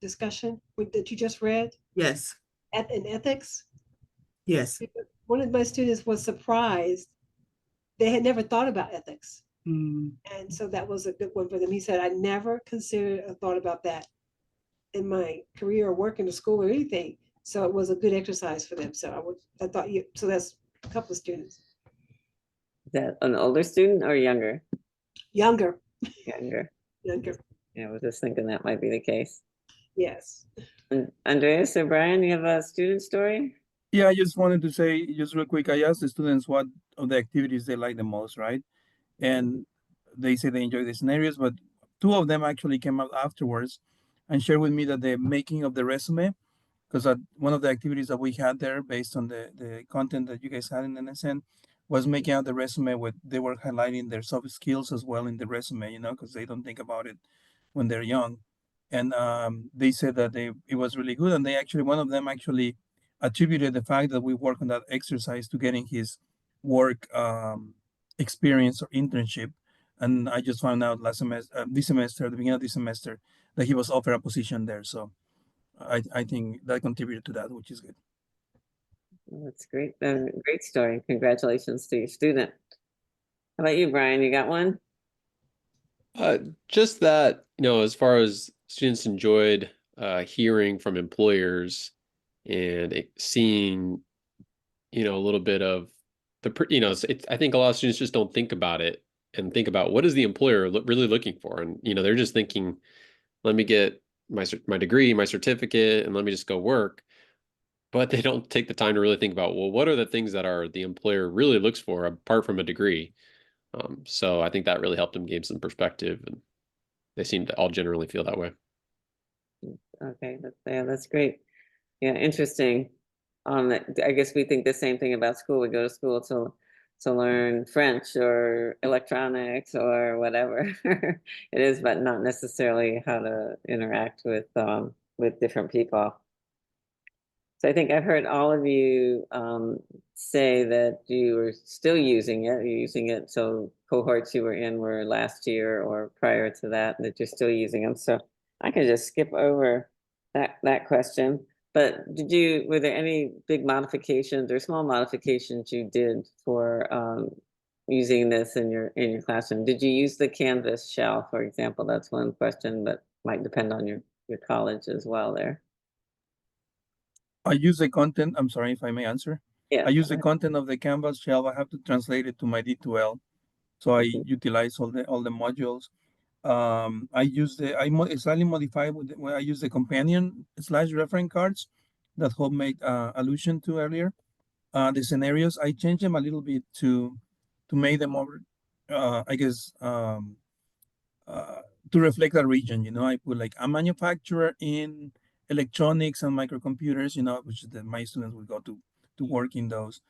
[SPEAKER 9] discussion that you just read?
[SPEAKER 8] Yes.
[SPEAKER 9] In ethics?
[SPEAKER 8] Yes.
[SPEAKER 9] One of my students was surprised. They had never thought about ethics.
[SPEAKER 8] Mm.
[SPEAKER 9] And so that was a good one for them. He said, I never considered or thought about that in my career or work in the school or anything. So it was a good exercise for them. So so that's a couple of students.
[SPEAKER 2] Is that an older student or younger?
[SPEAKER 9] Younger.
[SPEAKER 2] Younger.
[SPEAKER 9] Yeah,
[SPEAKER 2] I was just thinking that might be the case.
[SPEAKER 9] yes.
[SPEAKER 2] And Andreas or Brian, you have a student story?
[SPEAKER 6] Yeah, I just wanted to say, just real quick, I asked the students what of the activities they like the most, right? And they say they enjoy the scenarios, but two of them actually came out afterwards and shared with me that the making of the resume, because one of the activities that we had there based on the content that you guys had in NSN was making out the resume they were highlighting their soft skills as well in the resume, because they don't think about it when they're young. And they said that it was really good. And one of them actually attributed the fact that we work on that exercise to getting his work experience or internship. And I just found out this semester, at the beginning of this semester, that he was offered a position there. So I think that contributed to that, which is good.
[SPEAKER 2] Well, that's great. Great story. Congratulations to your student. How about you, Brian? You got one?
[SPEAKER 7] Just that, as far as students enjoyed hearing from employers and seeing, a little bit of I think a lot of students just don't think about it and think about what is the employer really looking for, and they're just thinking, let me get my degree, my certificate, and let me just go work. But they don't take the time to really think about, well, what are the things that the employer really looks for apart from a degree? So I think that really helped them gain some perspective, and they seem to all generally feel that way.
[SPEAKER 2] Okay, that's great. Yeah, interesting. I guess we think the same thing about school. We go to school to learn French or electronics or whatever it is, but not necessarily how to interact with different people. So I think I've heard all of you say that you were still using it. You're using it. So cohorts you were in were last year or prior to that you're still using them. So I can just skip over that question. But were there any big modifications or small modifications you did for using this in your classroom? Did you use the Canvas shell, for example? That's one question, but might depend on your college as well there.
[SPEAKER 6] I use the content. I'm sorry if I may answer.
[SPEAKER 2] Yeah.
[SPEAKER 6] I use the content of the Canvas shell. I have to translate it to my D2L. So I utilize all the modules. I use slightly modified when I use the companion / reference cards that Hope made allusion to earlier. The scenarios, I change them a little bit to make them more, I guess, to reflect a region. I put like a manufacturer in electronics and microcomputers, which my students will go to work in those,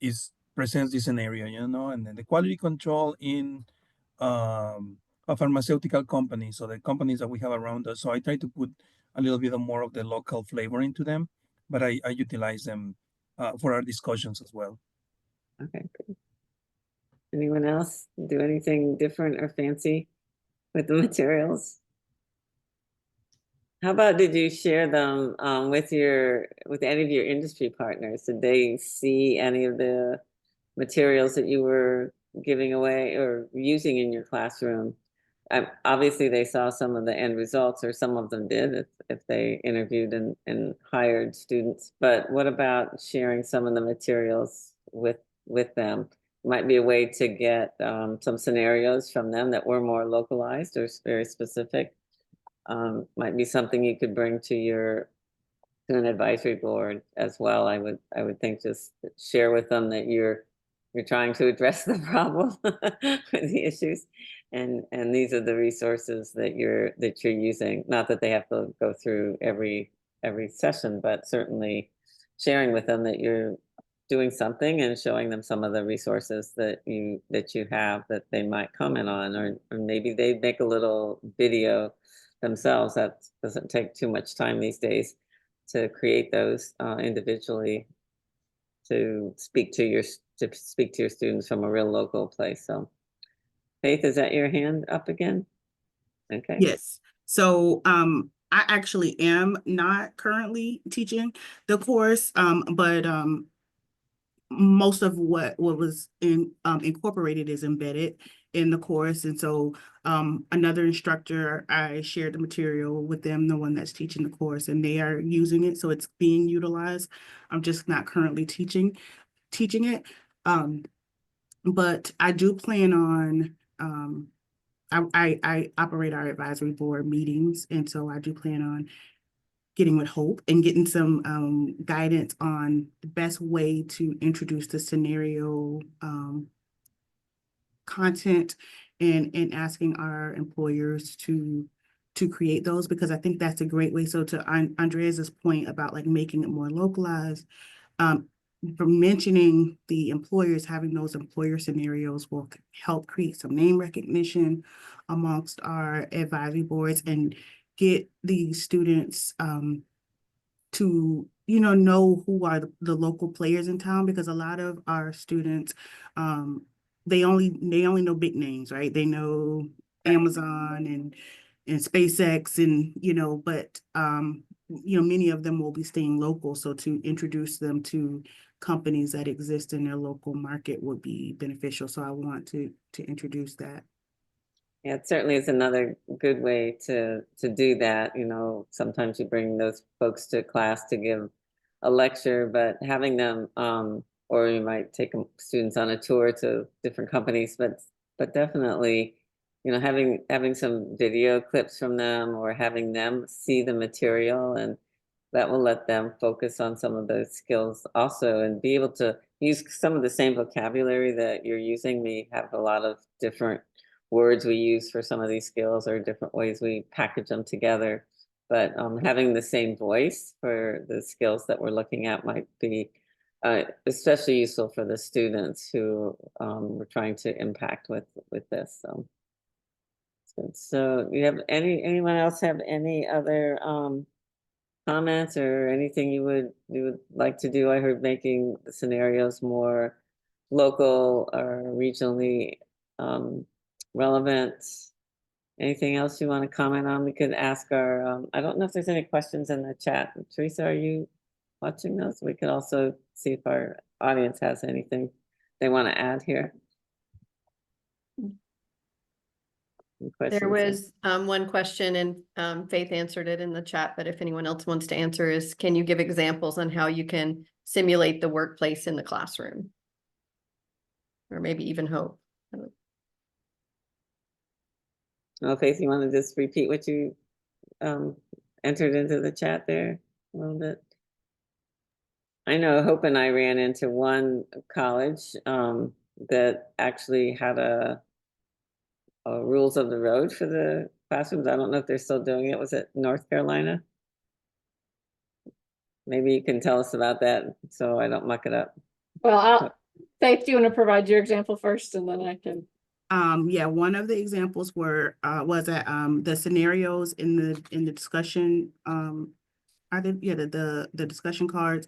[SPEAKER 6] is presents this scenario, and then the quality control in a pharmaceutical company. So the companies that we have around us. So I try to put a little bit more of the local flavor into them, but I utilize them for our discussions as well.
[SPEAKER 2] Okay, great. Anyone else do anything different or fancy with the materials? How about, did you share them with any of your industry partners? Did they see any of the materials that you were giving away or using in your classroom? Obviously, they saw some of the end results, or some of them did if they interviewed and hired students. But what about sharing some of the materials with them? Might be a way to get some scenarios from them that were more localized or very specific. Might be something you could bring to an advisory board as well. I would think, just share with them that you're trying to address the problem with the issues, and these are the resources that you're using. Not that they have to go through every session, but certainly sharing with them that you're doing something and showing them some of the resources that you have that they might comment on, or maybe they make a little video themselves. That doesn't take too much time these days to create those individually, to speak to your students from a real local place. So Faith, is that your hand up again? Okay.
[SPEAKER 8] Yes. So I actually am not currently teaching the course, but most of what was incorporated is embedded in the course. And so another instructor, I shared the material with them, the one that's teaching the course, and they are using it. So it's being utilized. I'm just not currently teaching it. But I do plan on, I operate our advisory board meetings. And so I do plan on getting with Hope and getting some guidance on the best way to introduce the scenario content, and asking our employers to create those, because I think that's a great way. So to Andreas's point about like making it more localized, for mentioning the employers, having those employer scenarios will help create some name recognition amongst our advisory boards and get the students to know who are the local players in town, because a lot of our students they only know big names, right? They know Amazon and SpaceX and, but, many of them will be staying local. So to introduce them to companies that exist in their local market would be beneficial. So I want to introduce that.
[SPEAKER 2] Yeah, it certainly is another good way to do that. Sometimes you bring those folks to class to give a lecture, but having them, or you might take students on a tour to different companies, but definitely, having some video clips from them or having them see the material, and that will let them focus on some of those skills also and be able to use some of the same vocabulary that you're using. We have a lot of different words we use for some of these skills or different ways we package them together. But having the same voice for the skills that we're looking at might be especially useful for the students who we're trying to impact with this. So you have anyone else have any other comments or anything you would like to do? I heard making the scenarios more local or regionally relevant. Anything else you want to comment on? We could ask our, I don't know if there's any questions in the chat. Teresa, are you watching those? We could also see if our audience has anything they want to add here.
[SPEAKER 5] There was one question, and Faith answered it in the chat, but if anyone else wants to answer, is can you give examples on how you can simulate the workplace in the classroom? Or maybe even hope.
[SPEAKER 2] Oh, Faith, you want to just repeat what you entered into the chat there a little bit? I know Hope and I ran into one college that actually had a rules of the road for the classrooms. I don't know if they're still doing it. Was it North Carolina? Maybe you can tell us about that so I don't muck it up.
[SPEAKER 3] Well, Faith, do you want to provide your example first, and then I can?
[SPEAKER 8] Yeah, one of the examples was that the scenarios in the discussion the discussion cards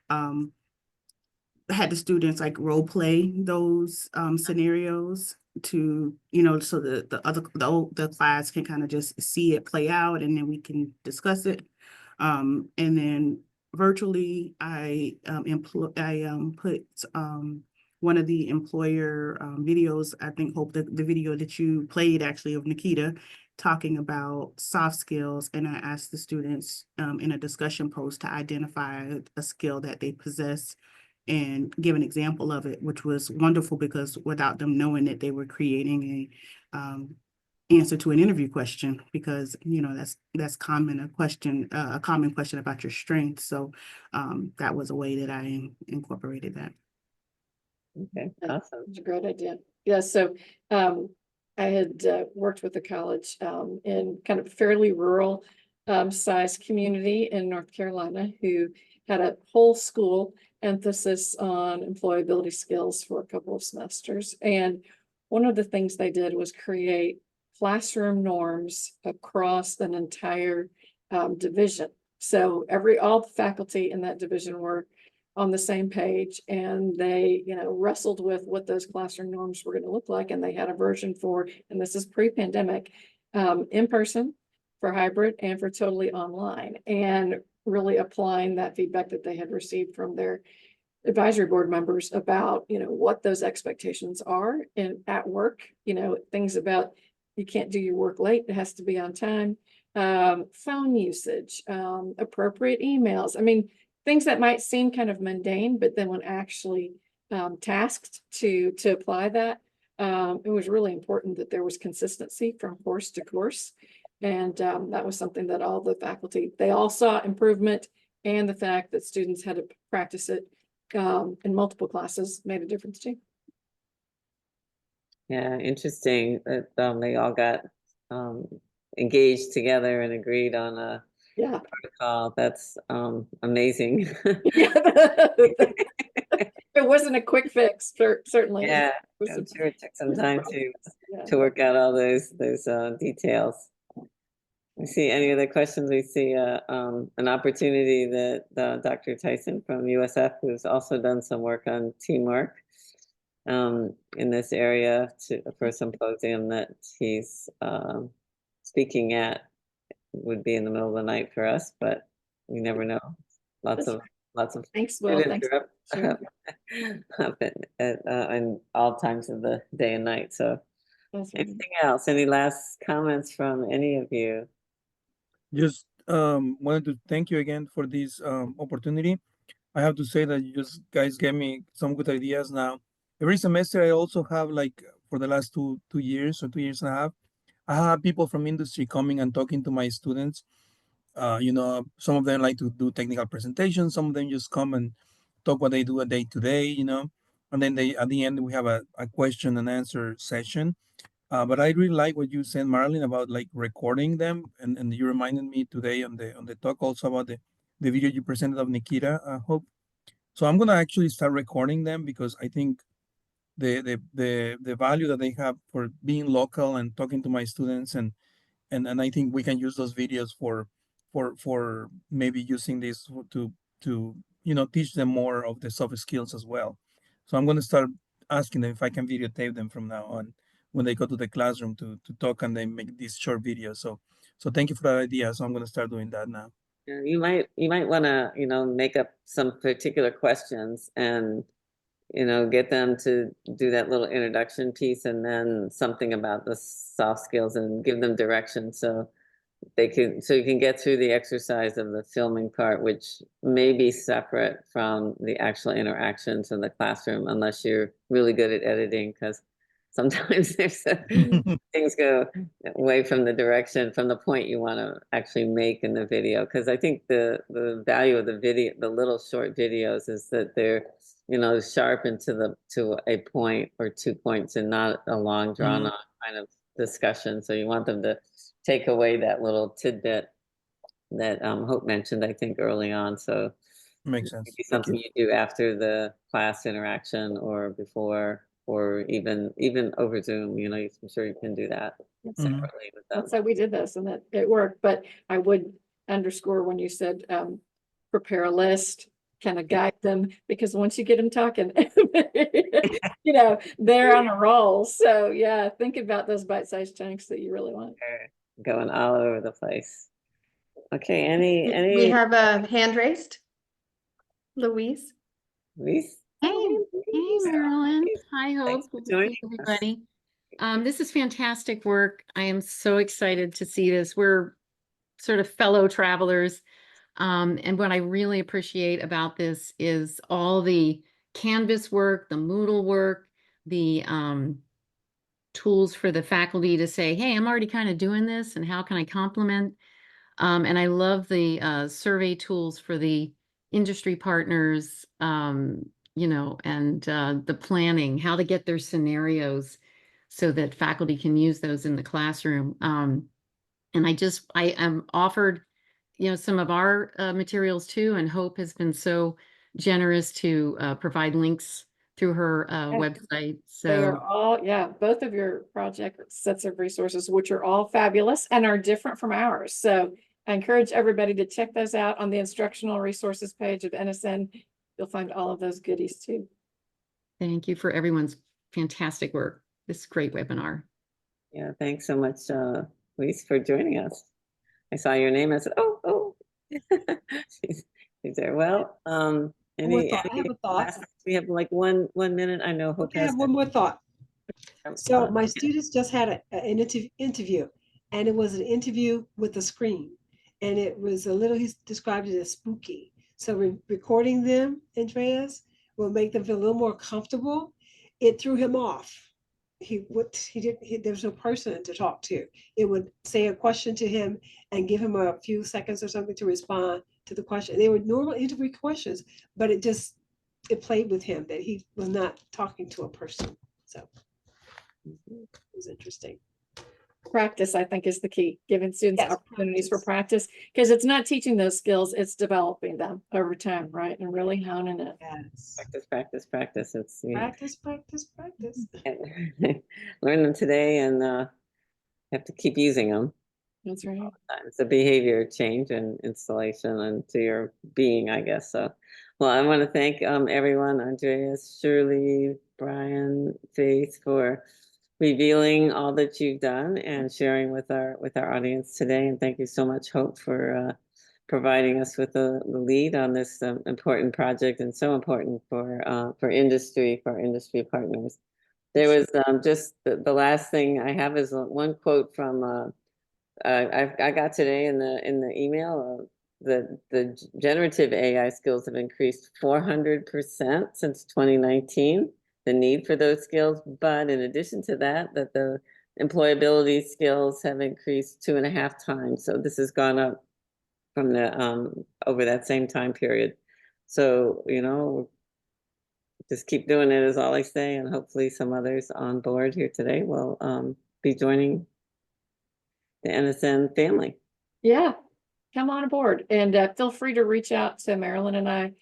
[SPEAKER 8] had the students like role play those scenarios to so the class can kind of just see it play out, and then we can discuss it. And then virtually I put one of the employer videos. I think, Hope, the video that you played actually of Nikita talking about soft skills, and I asked the students in a discussion post to identify a skill that they possess and give an example of it, which was wonderful because without them knowing that they were creating a answer to an interview question, because that's common question about your strengths. So that was a way that I incorporated that.
[SPEAKER 2] Okay, awesome.
[SPEAKER 3] It's a great idea. Yeah, so I had worked with a college in kind of fairly rural sized community in North Carolina who had a whole school emphasis on employability skills for a couple of semesters. And one of the things they did was create classroom norms across an entire division. So all the faculty in that division were on the same page, and they wrestled with what those classroom norms were going to look like, and they had a version for, and this is pre-pandemic, in person, for hybrid, and for totally online, and really applying that feedback that they had received from their advisory board members about what those expectations are at work, things about you can't do your work late, it has to be on time, phone usage, appropriate emails. I mean, things that might seem kind of mundane, but then when actually tasked to apply that, it was really important that there was consistency from course to course. And that was something that all the faculty, they all saw improvement, and the fact that students had to practice it in multiple classes made a difference too.
[SPEAKER 2] Yeah, interesting that they all got engaged together and agreed on a protocol. That's amazing.
[SPEAKER 3] It wasn't a quick fix, certainly.
[SPEAKER 2] Yeah, I'm sure it took some time to work out all those details. We see any other questions? We see an opportunity that Dr. Tyson from USF, who's also done some work on teamwork in this area for a symposium that he's speaking at would be in the middle of the night for us, but you never know. Lots
[SPEAKER 3] That's
[SPEAKER 2] of
[SPEAKER 3] Thanks, Will.
[SPEAKER 2] students
[SPEAKER 3] Thanks.
[SPEAKER 2] are up, up in all times of the day and night. So
[SPEAKER 3] That's right.
[SPEAKER 2] anything else? Any last comments from any of you?
[SPEAKER 6] Just wanted to thank you again for this opportunity. I have to say that you just guys gave me some good ideas now. Every semester I also have, like, for the last two years or 2 years and a half, I have people from industry coming and talking to my students. Some of them like to do technical presentations, some of them just come and talk what they do a day to day, and then they at the end we have a question and answer session. But I really like what you said, Marilyn, about like recording them, and you reminded me today on the talk also about the video you presented of Nikita. Hope. So I'm gonna actually start recording them because I think the value that they have for being local and talking to my students, and I think we can use those videos for maybe using this to teach them more of the soft skills as well. So I'm gonna start asking them if I can videotape them from now on when they go to the classroom to talk, and they make these short videos. So thank you for that idea. So I'm gonna start doing that now.
[SPEAKER 2] Yeah, you might want to, make up some particular questions and, get them to do that little introduction piece and then something about the soft skills and give them direction so you can get through the exercise of the filming part, which may be separate from the actual interactions in the classroom, unless you're really good at editing, because sometimes things go away from the direction, from the point you want to actually make in the video. Because I think the value of the video, the little short videos, is that they're sharpened to a point or 2 points, and not a long drawn on kind of discussion. So you want them to take away that little tidbit that Hope mentioned, I think, early on. So
[SPEAKER 6] Makes sense.
[SPEAKER 2] maybe
[SPEAKER 6] Thank
[SPEAKER 2] something
[SPEAKER 6] you.
[SPEAKER 2] you do after the class interaction or before, or even over Zoom. I'm sure you can do that separately with them.
[SPEAKER 3] That's how we did this, and that it worked. But I would underscore when you said prepare a list, kind of guide them, because once you get them talking, they're on a roll. So yeah, think about those bite-sized chunks that you really want.
[SPEAKER 2] Going all over the place. Okay,
[SPEAKER 5] We
[SPEAKER 2] any
[SPEAKER 5] have a hand raised. Louise.
[SPEAKER 2] Luis?
[SPEAKER 10] Hey, Marilyn. Hi,
[SPEAKER 2] Thanks
[SPEAKER 10] Hope.
[SPEAKER 2] for
[SPEAKER 10] Good to
[SPEAKER 2] joining
[SPEAKER 10] see
[SPEAKER 2] us.
[SPEAKER 10] everybody. This is fantastic work. I am so excited to see this. We're sort of fellow travelers. And what I really appreciate about this is all the Canvas work, the Moodle work, the tools for the faculty to say, hey, I'm already kind of doing this, and how can I complement? And I love the survey tools for the industry partners, and the planning, how to get their scenarios so that faculty can use those in the classroom. And I am offered, some of our materials too, and Hope has been so generous to provide links through her website.
[SPEAKER 3] They are
[SPEAKER 10] So
[SPEAKER 3] all, both of your project sets of resources, which are all fabulous and are different from ours. So I encourage everybody to check those out on the instructional resources page of NSN. You'll find all of those goodies too.
[SPEAKER 10] thank you for everyone's fantastic work. This great webinar.
[SPEAKER 2] Yeah, thanks so much, Luis, for joining us. I saw your name. I said, oh. she's there. Well,
[SPEAKER 9] I have a thought.
[SPEAKER 2] we have like one minute. I know Hope
[SPEAKER 9] Okay, I have one more thought. So my students just had an interview, and it was an interview with a screen, and it was he described it as spooky. So recording them, Andreas, will make them feel a little more comfortable. It threw him off. There was no person to talk to. It would say a question to him and give him a few seconds or something to respond to the question. They were normal interview questions, but it played with him that he was not talking to a person. So it was interesting.
[SPEAKER 3] Practice, I think, is the key, giving students
[SPEAKER 9] Yes,
[SPEAKER 3] opportunities for practice, because it's not teaching those skills, it's developing them over time, right? And really honing it.
[SPEAKER 9] Yes.
[SPEAKER 2] Practice. It's
[SPEAKER 9] Practice.
[SPEAKER 2] learn them today, and have to keep using them.
[SPEAKER 3] That's right.
[SPEAKER 2] It's a behavior change and installation into your being, I guess. So, well, I want to thank everyone, Andreas, Shirley, Brian, Faith, for revealing all that you've done and sharing with our audience today. And thank you so much, Hope, for providing us with the lead on this important project, and so important for our industry partners. There was just the last thing I have is one quote from I got today in the email. The generative AI skills have increased 400% since 2019. The need for those skills, but in addition to that, that the employability skills have increased 2.5 times. So this has gone up from the over that same time period. So, you know, just keep doing it is all I say, and hopefully some others on board here today will be joining the NSN family.
[SPEAKER 3] Yeah, come on aboard, and feel free to reach out to Marilyn and I.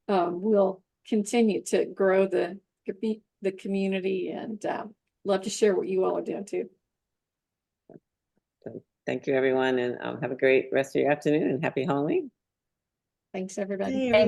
[SPEAKER 3] We'll continue to grow the community, and love to share what you all are doing too.
[SPEAKER 2] So thank you, everyone, and have a great rest of your afternoon and happy Halloween.
[SPEAKER 3] Thanks, everybody.
[SPEAKER 9] Hey, everybody.